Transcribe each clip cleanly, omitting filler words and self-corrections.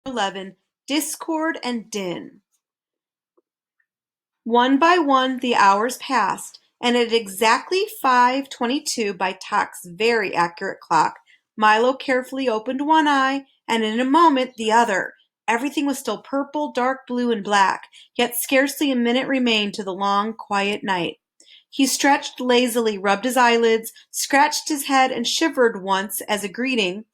11, Discord and Din. One by one the hours passed, and at exactly 5:22 by Tock's very accurate clock, Milo carefully opened one eye, and in a moment the other. Everything was still purple, dark blue, and black, yet scarcely a minute remained to the long, quiet night. He stretched lazily, rubbed his eyelids, scratched his head, and shivered once as a greeting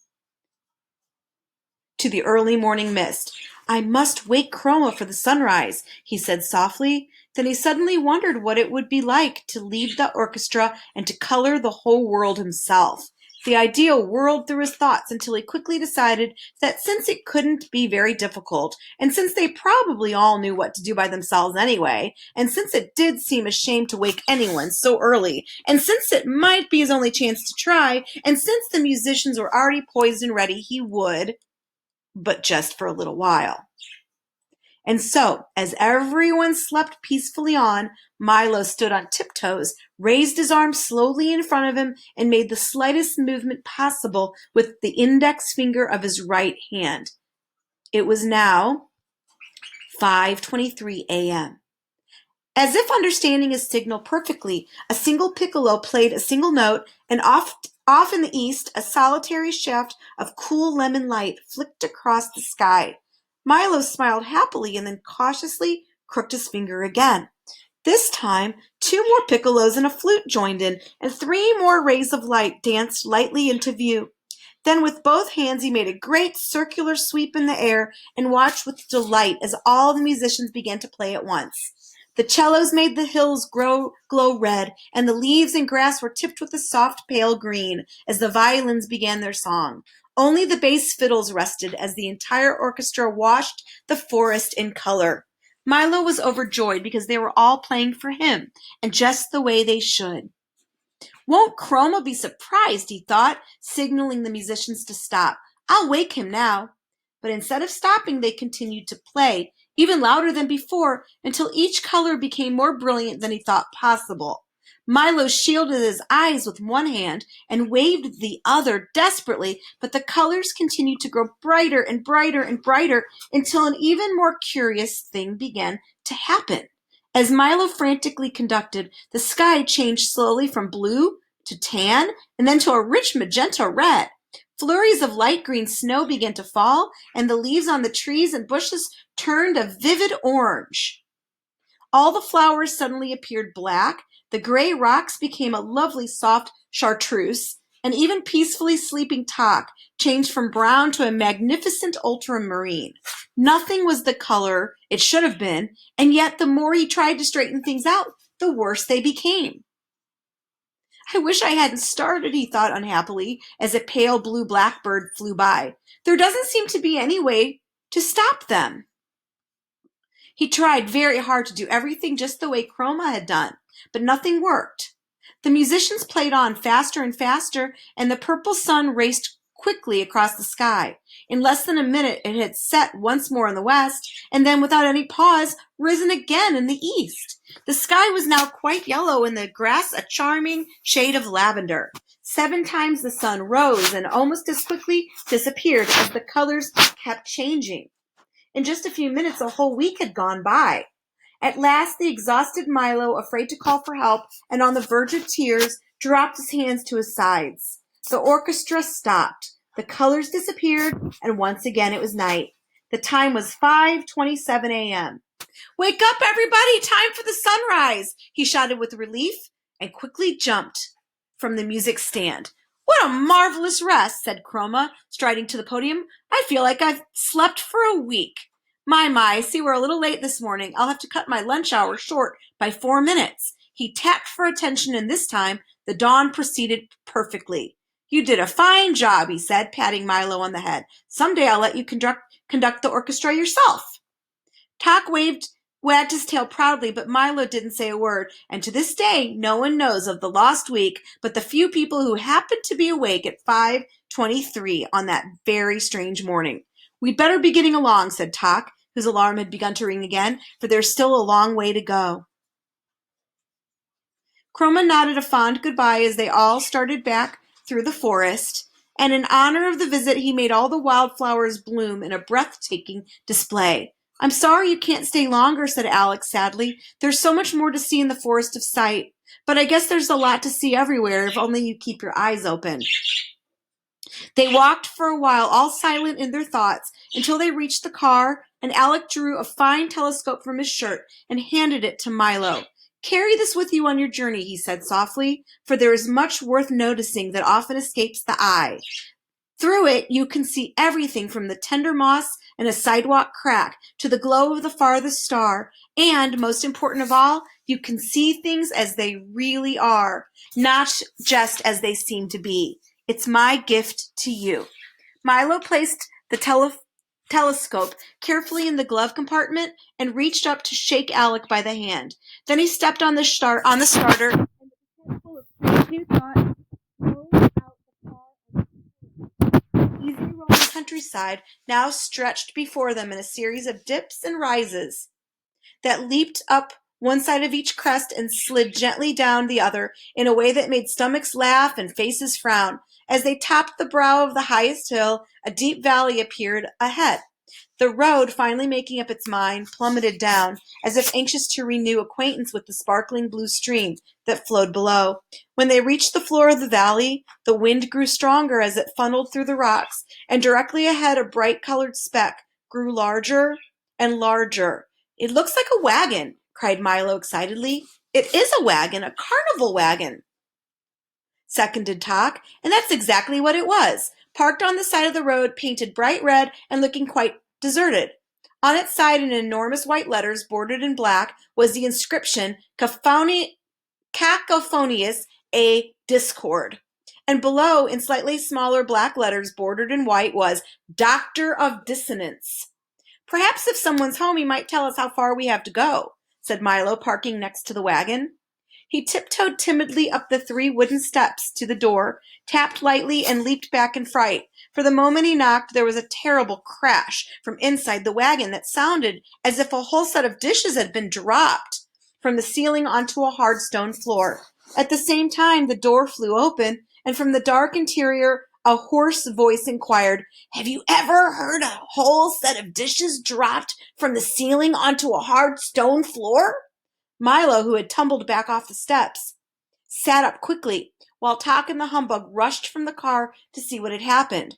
to the early morning mist. "I must wake Chroma for the sunrise," he said softly. Then he suddenly wondered what it would be like to lead the orchestra and to color the whole world himself. The idea whirled through his thoughts until he quickly decided that since it couldn't be very difficult, and since they probably all knew what to do by themselves anyway, and since it did seem a shame to wake anyone so early, and since it might be his only chance to try, and since the musicians were already poised and ready, he would, but just for a little while. And so, as everyone slept peacefully on, Milo stood on tiptoes, raised his arm slowly in front of him, and made the slightest movement possible with the index finger of his right hand. It was now 5:23 a.m. As if understanding his signal perfectly, a single piccolo played a single note, and off in the east a solitary shaft of cool lemon light flicked across the sky. Milo smiled happily and then cautiously crooked his finger again. This time, two more piccolos and a flute joined in, and three more rays of light danced lightly into view. Then with both hands he made a great circular sweep in the air and watched with delight as all the musicians began to play at once. The cellos made the hills glow red, and the leaves and grass were tipped with a soft pale green as the violins began their song. Only the bass fiddles rested as the entire orchestra washed the forest in color. Milo was overjoyed because they were all playing for him, and just the way they should. "Won't Chroma be surprised," he thought, signaling the musicians to stop. "I'll wake him now." But instead of stopping, they continued to play, even louder than before, until each color became more brilliant than he thought possible. Milo shielded his eyes with one hand and waved the other desperately, but the colors continued to grow brighter and brighter and brighter until an even more curious thing began to happen. As Milo frantically conducted, the sky changed slowly from blue to tan and then to a rich magenta red. Flurries of light green snow began to fall, and the leaves on the trees and bushes turned a vivid orange. All the flowers suddenly appeared black, the gray rocks became a lovely soft chartreuse, and even peacefully sleeping Tock changed from brown to a magnificent ultramarine. Nothing was the color it should have been, and yet the more he tried to straighten things out, the worse they became. "I wish I hadn't started," he thought unhappily, as a pale blue blackbird flew by. "There doesn't seem to be any way to stop them." He tried very hard to do everything just the way Chroma had done, but nothing worked. The musicians played on faster and faster, and the purple sun raced quickly across the sky. In less than a minute it had set once more in the west, and then without any pause risen again in the east. The sky was now quite yellow, and the grass a charming shade of lavender. 7 times the sun rose and almost as quickly disappeared as the colors kept changing. In just a few minutes a whole week had gone by. At last the exhausted Milo, afraid to call for help and on the verge of tears, dropped his hands to his sides. The orchestra stopped. The colors disappeared, and once again it was night. The time was 5:27 a.m. "Wake up, everybody! Time for the sunrise!" he shouted with relief, and quickly jumped from the music stand. "What a marvelous rest," said Chroma, striding to the podium. "I feel like I've slept for a week. My, I see we're a little late this morning. I'll have to cut my lunch hour short by 4 minutes." He tapped for attention, and this time the dawn proceeded perfectly. "You did a fine job," he said, patting Milo on the head. "Someday I'll let you conduct the orchestra yourself." Tock wagged his tail proudly, but Milo didn't say a word, and to this day no one knows of the lost week but the few people who happened to be awake at 5:23 on that very strange morning. "We'd better be getting along," said Tock, whose alarm had begun to ring again, "for there's still a long way to go." Chroma nodded a fond goodbye as they all started back through the forest, and in honor of the visit he made all the wildflowers bloom in a breathtaking display. "I'm sorry you can't stay longer," said Alex sadly. "There's so much more to see in the Forest of Sight. But I guess there's a lot to see everywhere if only you keep your eyes open." They walked for a while, all silent in their thoughts, until they reached the car, and Alec drew a fine telescope from his shirt and handed it to Milo. "Carry this with you on your journey," he said softly, "for there is much worth noticing that often escapes the eye. Through it, you can see everything from the tender moss and a sidewalk crack to the glow of the farthest star, and, most important of all, you can see things as they really are, not just as they seem to be. It's my gift to you." Milo placed the telescope carefully in the glove compartment and reached up to shake Alec by the hand. Then he stepped on the starter, and the full of new thought rose out the car. The easy rolling countryside now stretched before them in a series of dips and rises that leaped up one side of each crest and slid gently down the other in a way that made stomachs laugh and faces frown. As they topped the brow of the highest hill, a deep valley appeared ahead. The road, finally making up its mind, plummeted down, as if anxious to renew acquaintance with the sparkling blue stream that flowed below. When they reached the floor of the valley, the wind grew stronger as it funneled through the rocks, and directly ahead a bright-colored speck grew larger and larger. "It looks like a wagon," cried Milo excitedly. "It is a wagon, a carnival wagon," seconded Tock, and that's exactly what it was, parked on the side of the road, painted bright red and looking quite deserted. On its side, in enormous white letters, bordered in black, was the inscription, "Cacophonious, a Discord." And below, in slightly smaller black letters, bordered in white, was, "Doctor of Dissonance." "Perhaps if someone's home, he might tell us how far we have to go," said Milo, parking next to the wagon. He tiptoed timidly up the 3 wooden steps to the door, tapped lightly, and leaped back in fright. For the moment he knocked, there was a terrible crash from inside the wagon that sounded as if a whole set of dishes had been dropped from the ceiling onto a hard stone floor. At the same time, the door flew open, and from the dark interior a hoarse voice inquired, "Have you ever heard a whole set of dishes dropped from the ceiling onto a hard stone floor?" Milo, who had tumbled back off the steps, sat up quickly, while Tock and the humbug rushed from the car to see what had happened.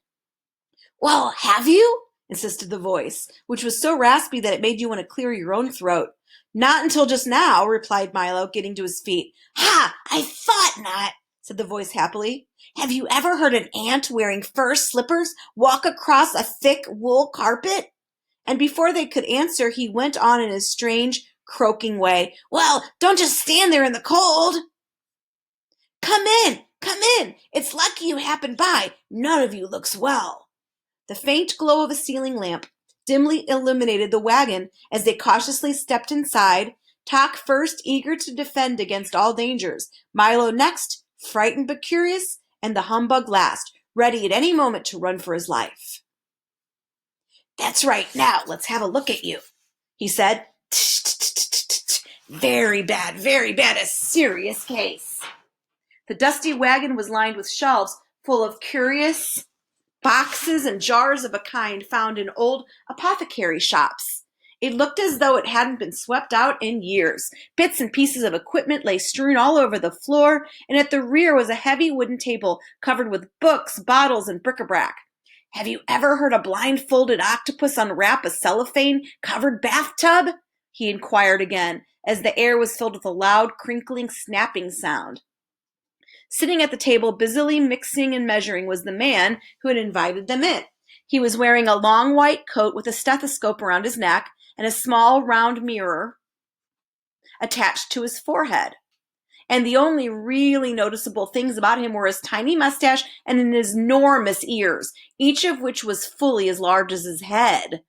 "Well, have you?" insisted the voice, which was so raspy that it made you want to clear your own throat. "Not until just now," replied Milo, getting to his feet. "Ha! I thought not," said the voice happily. "Have you ever heard an ant wearing fur slippers walk across a thick wool carpet?" And before they could answer, he went on in his strange, croaking way. "Well, don't just stand there in the cold. Come in, come in. It's lucky you happened by. None of you looks well." The faint glow of a ceiling lamp dimly illuminated the wagon as they cautiously stepped inside, Tock first, eager to defend against all dangers, Milo next, frightened but curious, and the humbug last, ready at any moment to run for his life. "That's right. Now, let's have a look at you," he said. Very bad, a serious case." The dusty wagon was lined with shelves full of curious boxes and jars of a kind found in old apothecary shops. It looked as though it hadn't been swept out in years. Bits and pieces of equipment lay strewn all over the floor, and at the rear was a heavy wooden table covered with books, bottles, and bric-a-brac. "Have you ever heard a blindfolded octopus unwrap a cellophane-covered bathtub?" he inquired again, as the air was filled with a loud, crinkling, snapping sound. Sitting at the table, busily mixing and measuring, was the man who had invited them in. He was wearing a long white coat with a stethoscope around his neck and a small round mirror attached to his forehead. And the only really noticeable things about him were his tiny mustache and his enormous ears, each of which was fully as large as his head.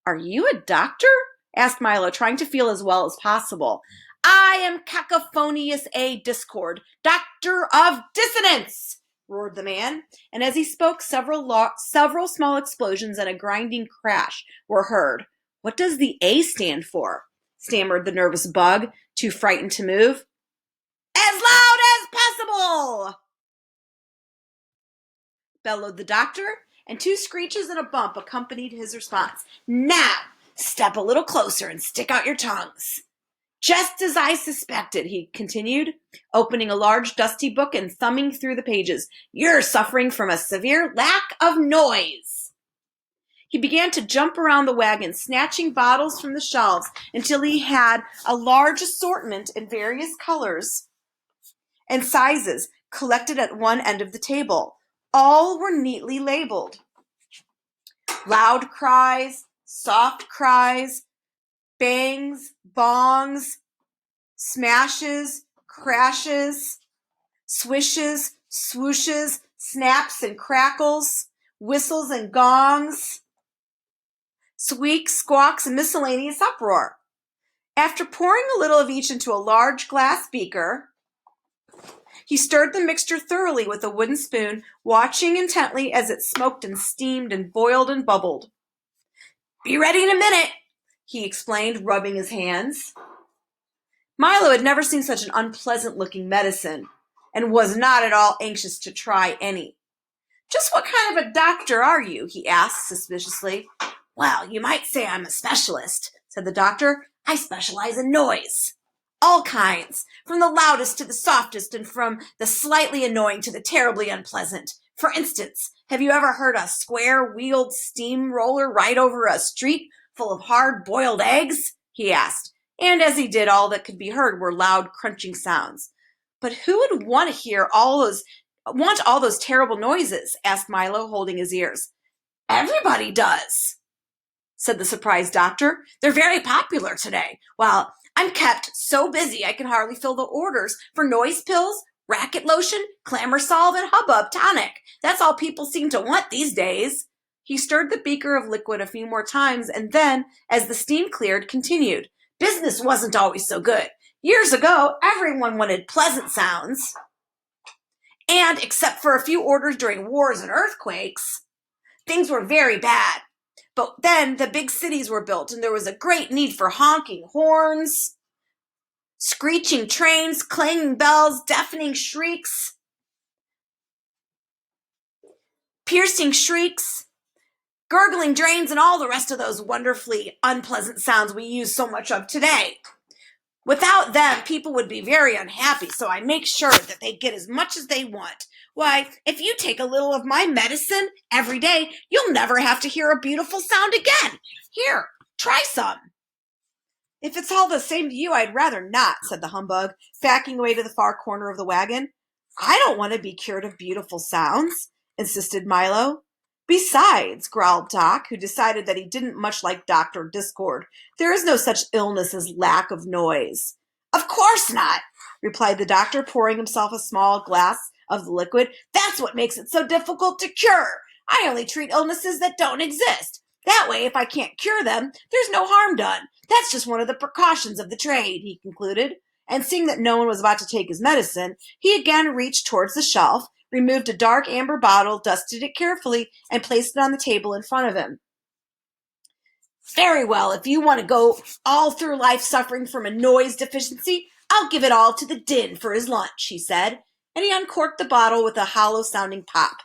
"Are you a doctor?" asked Milo, trying to feel as well as possible. "I am Cacophonious A. Discord, Doctor of Dissonance," roared the man, and as he spoke, several small explosions and a grinding crash were heard. "What does the A stand for?" stammered the nervous bug, too frightened to move. "As loud as possible!" bellowed the doctor, and 2 screeches and a bump accompanied his response. Now, step a little closer and stick out your tongues. Just as I suspected, he continued, opening a large dusty book and thumbing through the pages. You're suffering from a severe lack of noise. He began to jump around the wagon, snatching bottles from the shelves until he had a large assortment in various colors and sizes collected at one end of the table. All were neatly labeled. Loud cries, soft cries, bangs, bongs, smashes, crashes, swishes, swooshes, snaps and crackles, whistles and gongs, squeaks, squawks, and miscellaneous uproar. After pouring a little of each into a large glass beaker, he stirred the mixture thoroughly with a wooden spoon, watching intently as it smoked and steamed and boiled and bubbled. Be ready in a minute, he explained, rubbing his hands. Milo had never seen such an unpleasant-looking medicine and was not at all anxious to try any. Just what kind of a doctor are you? He asked suspiciously. Well, you might say I'm a specialist, said the doctor. I specialize in noise. All kinds, from the loudest to the softest, and from the slightly annoying to the terribly unpleasant. For instance, have you ever heard a square-wheeled steamroller ride over a street full of hard-boiled eggs? He asked, and as he did, all that could be heard were loud, crunching sounds. But who would want all those terrible noises? Asked Milo, holding his ears. Everybody does, said the surprised doctor. They're very popular today. Well, I'm kept so busy I can hardly fill the orders for noise pills, racket lotion, clamor solve, and hubbub tonic. That's all people seem to want these days. He stirred the beaker of liquid a few more times and then, as the steam cleared, continued. Business wasn't always so good. Years ago, everyone wanted pleasant sounds. And except for a few orders during wars and earthquakes, things were very bad. But then the big cities were built, and there was a great need for honking horns, screeching trains, clanging bells, deafening shrieks, piercing shrieks, gurgling drains, and all the rest of those wonderfully unpleasant sounds we use so much of today. Without them, people would be very unhappy, so I make sure that they get as much as they want. Why, if you take a little of my medicine every day, you'll never have to hear a beautiful sound again. Here, try some. If it's all the same to you, I'd rather not, said the humbug, backing away to the far corner of the wagon. I don't want to be cured of beautiful sounds, insisted Milo. Besides, growled Doc, who decided that he didn't much like Dr. Discord, there is no such illness as lack of noise. Of course not, replied the doctor, pouring himself a small glass of the liquid. That's what makes it so difficult to cure. I only treat illnesses that don't exist. That way, if I can't cure them, there's no harm done. That's just one of the precautions of the trade, he concluded. And seeing that no one was about to take his medicine, he again reached towards the shelf, removed a dark amber bottle, dusted it carefully, and placed it on the table in front of him. Very well, if you want to go all through life suffering from a noise deficiency, I'll give it all to the din for his lunch, he said, and he uncorked the bottle with a hollow-sounding pop.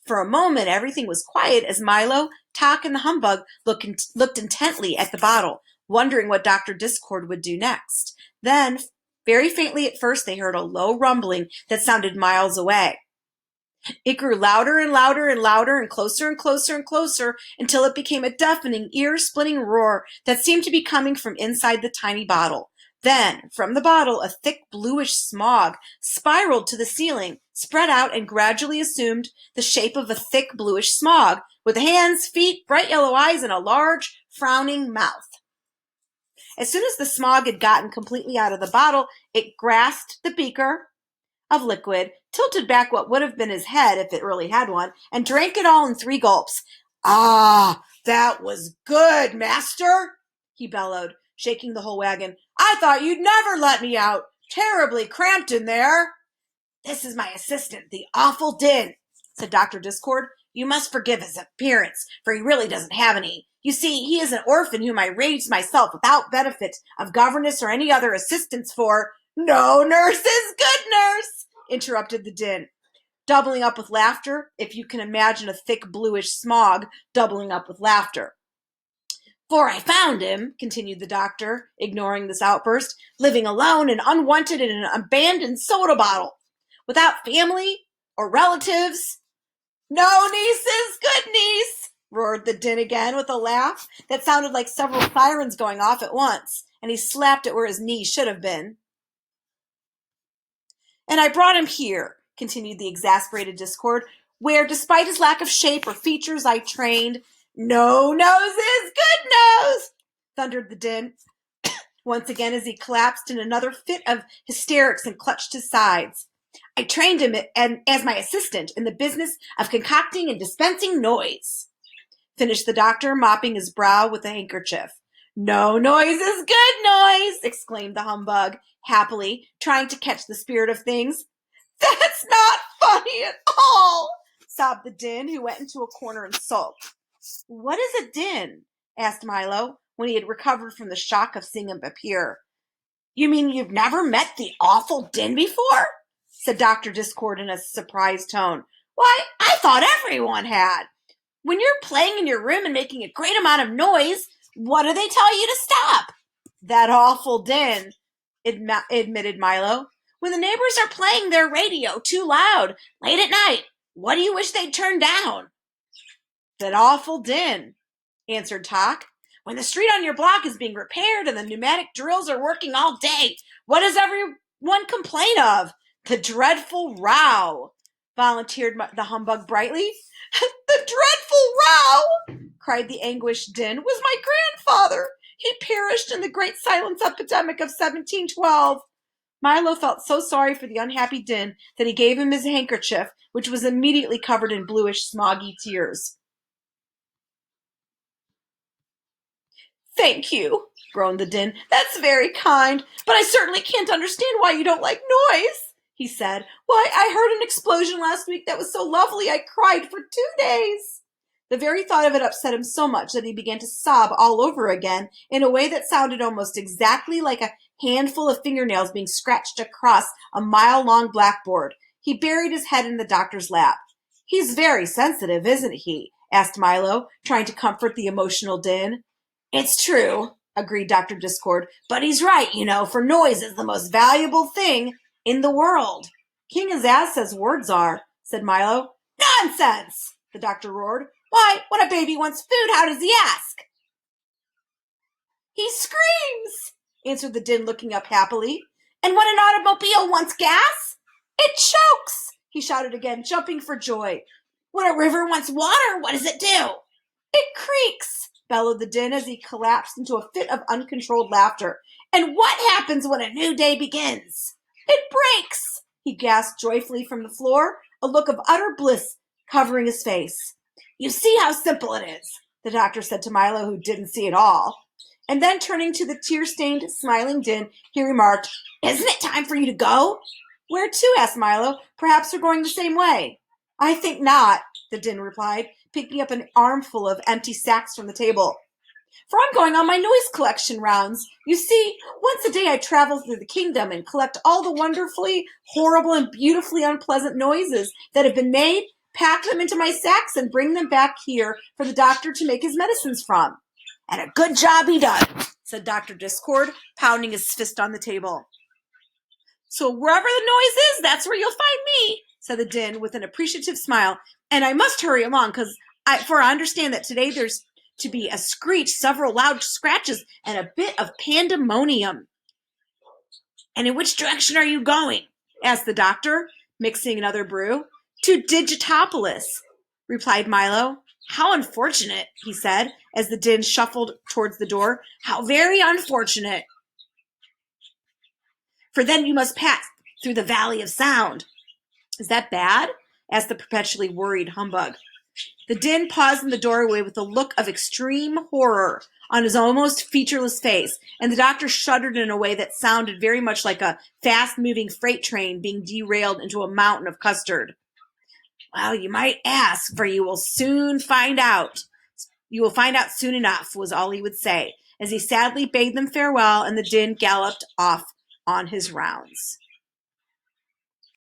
For a moment, everything was quiet as Milo, Tock, and the humbug looked intently at the bottle, wondering what Dr. Discord would do next. Then, very faintly at first, they heard a low rumbling that sounded miles away. It grew louder and louder and louder and closer and closer and closer until it became a deafening, ear-splitting roar that seemed to be coming from inside the tiny bottle. Then, from the bottle, a thick bluish smog spiraled to the ceiling, spread out, and gradually assumed the shape of a thick bluish smog, with hands, feet, bright yellow eyes, and a large, frowning mouth. As soon as the smog had gotten completely out of the bottle, it grasped the beaker of liquid, tilted back what would have been his head if it really had one, and drank it all in 3 gulps. Ah, that was good, master, he bellowed, shaking the whole wagon. I thought you'd never let me out. Terribly cramped in there. This is my assistant, the awful Din, said Dr. Discord. You must forgive his appearance, for he really doesn't have any. You see, he is an orphan whom I raised myself without benefit of governess or any other assistance for— No nurse is good nurse, interrupted the Din. doubling up with laughter, if you can imagine a thick bluish smog doubling up with laughter. For I found him, continued the doctor, ignoring this outburst, living alone and unwanted in an abandoned soda bottle, without family or relatives. No nieces, good niece, roared the din again with a laugh that sounded like several sirens going off at once, and he slapped it where his knee should have been. And I brought him here, continued the exasperated Discord, where, despite his lack of shape or features, I trained. No noses, good nose, thundered the din, once again as he collapsed in another fit of hysterics and clutched his sides. I trained him as my assistant in the business of concocting and dispensing noise, finished the doctor, mopping his brow with a handkerchief. No noise is good noise, exclaimed the humbug, happily, trying to catch the spirit of things. That's not funny at all, sobbed the din, who went into a corner and sulked. What is a din? Asked Milo, when he had recovered from the shock of seeing him appear. You mean you've never met the awful din before? Said Dr. Discord in a surprised tone. Why, I thought everyone had. When you're playing in your room and making a great amount of noise, what do they tell you to stop? That awful din, admitted Milo. When the neighbors are playing their radio too loud, late at night, what do you wish they'd turn down? That awful din, answered Tock. When the street on your block is being repaired and the pneumatic drills are working all day, what does everyone complain of? The dreadful row, volunteered the humbug brightly. The dreadful row, cried the anguished din, was my grandfather. He perished in the great silence epidemic of 1712. Milo felt so sorry for the unhappy din that he gave him his handkerchief, which was immediately covered in bluish, smoggy tears. Thank you, groaned the din. That's very kind, but I certainly can't understand why you don't like noise, he said. Why, I heard an explosion last week that was so lovely I cried for 2 days. The very thought of it upset him so much that he began to sob all over again in a way that sounded almost exactly like a handful of fingernails being scratched across a mile-long blackboard. He buried his head in the doctor's lap. He's very sensitive, isn't he? Asked Milo, trying to comfort the emotional din. It's true, agreed Dr. Discord, but he's right, for noise is the most valuable thing in the world. King Azaz says words are, said Milo. Nonsense, the doctor roared. Why, when a baby wants food, how does he ask? He screams, answered the din, looking up happily. And when an automobile wants gas, it chokes, he shouted again, jumping for joy. When a river wants water, what does it do? It creaks, bellowed the din as he collapsed into a fit of uncontrolled laughter. And what happens when a new day begins? It breaks, he gasped joyfully from the floor, a look of utter bliss covering his face. You see how simple it is, the doctor said to Milo, who didn't see it all. And then turning to the tear-stained, smiling din, he remarked, Isn't it time for you to go? Where to? Asked Milo. Perhaps we're going the same way. I think not, the din replied, picking up an armful of empty sacks from the table. For I'm going on my noise collection rounds. You see, once a day I travel through the kingdom and collect all the wonderfully horrible and beautifully unpleasant noises that have been made, pack them into my sacks, and bring them back here for the doctor to make his medicines from. And a good job he does, said Dr. Discord, pounding his fist on the table. So wherever the noise is, that's where you'll find me, said the din with an appreciative smile. And I must hurry along, for I understand that today there's to be a screech, several loud scratches, and a bit of pandemonium. And in which direction are you going? Asked the doctor, mixing another brew. To Digitopolis, replied Milo. How unfortunate, he said, as the din shuffled towards the door. How very unfortunate. For then you must pass through the Valley of Sound. Is that bad? Asked the perpetually worried humbug. The din paused in the doorway with a look of extreme horror on his almost featureless face, and the doctor shuddered in a way that sounded very much like a fast-moving freight train being derailed into a mountain of custard. Well, you might ask, for you will soon find out. You will find out soon enough, was all he would say, as he sadly bade them farewell, and the din galloped off on his rounds.